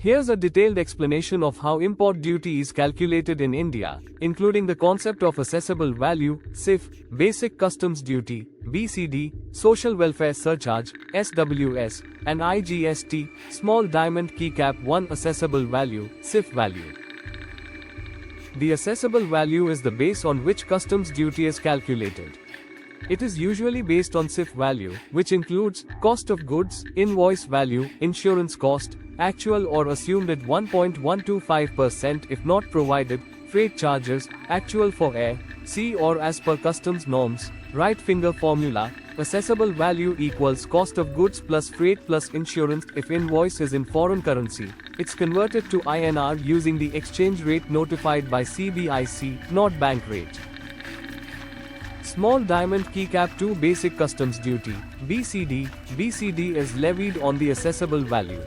Here's a detailed explanation of how import duty is calculated in India, including the concept of assessable value, SIF, basic customs duty, BCD, social welfare surcharge, SWS, and IGST, small diamond key cap 1 assessable value, SIF value. The assessable value is the base on which customs duty is calculated. It is usually based on SIF value, which includes cost of goods, invoice value, insurance cost, actual or assumed at 1.125% if not provided, freight charges, actual for air, sea or as per customs norms, right finger formula, assessable value equals cost of goods plus freight plus insurance. If invoice is in foreign currency, it's converted to INR using the exchange rate notified by CBIC, not bank rate. Small diamond key cap 2 basic customs duty, BCD. BCD is levied on the assessable value.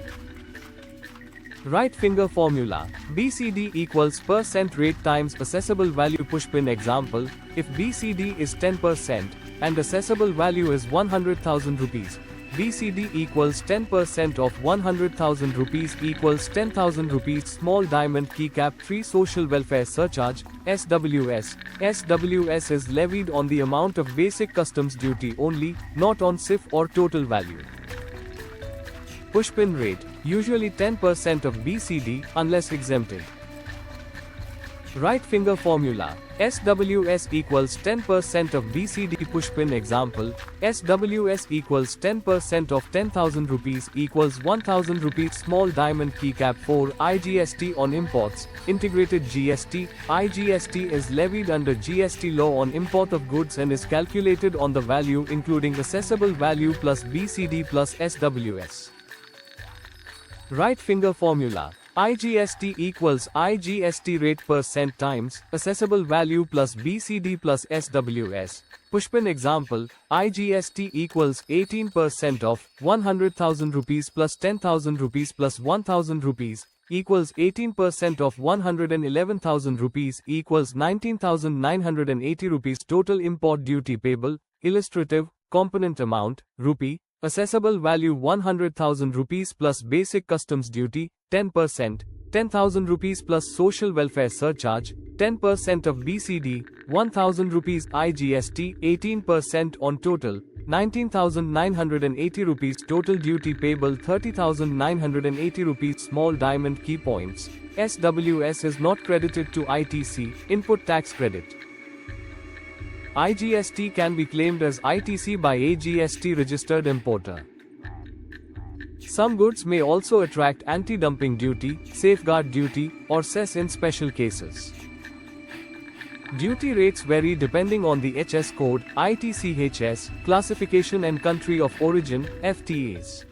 Right finger formula, BCD equals % rate times assessable value. Pushpin example, if BCD is 10% and assessable value is 100,000 rupees, BCD equals 10% of 100,000 rupees equals 10,000 rupees. Small diamond key cap 3 social welfare surcharge, SWS. SWS is levied on the amount of basic customs duty only, not on SIF or total value. Pushpin rate, usually 10% of BCD, unless exempted. Right finger formula, SWS equals 10% of BCD. Pushpin example, SWS equals 10% of 10,000 rupees equals 1,000 rupees. Small diamond key cap 4 IGST on imports, integrated GST. IGST is levied under GST law on import of goods and is calculated on the value including assessable value plus BCD plus SWS. Right finger formula, IGST equals IGST rate % times assessable value plus BCD plus SWS. Pushpin example, IGST equals 18% of 100,000 rupees plus 10,000 rupees plus 1,000 rupees equals 18% of 111,000 rupees equals 19,980 rupees. Total import duty payable, illustrative, component amount, rupee, assessable value 100,000 rupees plus basic customs duty, 10%, 10,000 rupees plus social welfare surcharge, 10% of BCD, 1,000 rupees IGST, 18% on total, 19,980 rupees. Total duty payable 30,980 rupees. Small diamond key points, SWS is not credited to ITC, input tax credit. IGST can be claimed as ITC by a GST registered importer. Some goods may also attract anti-dumping duty, safeguard duty, or cess in special cases. Duty rates vary depending on the HS code, ITC HS, classification and country of origin, FTAs.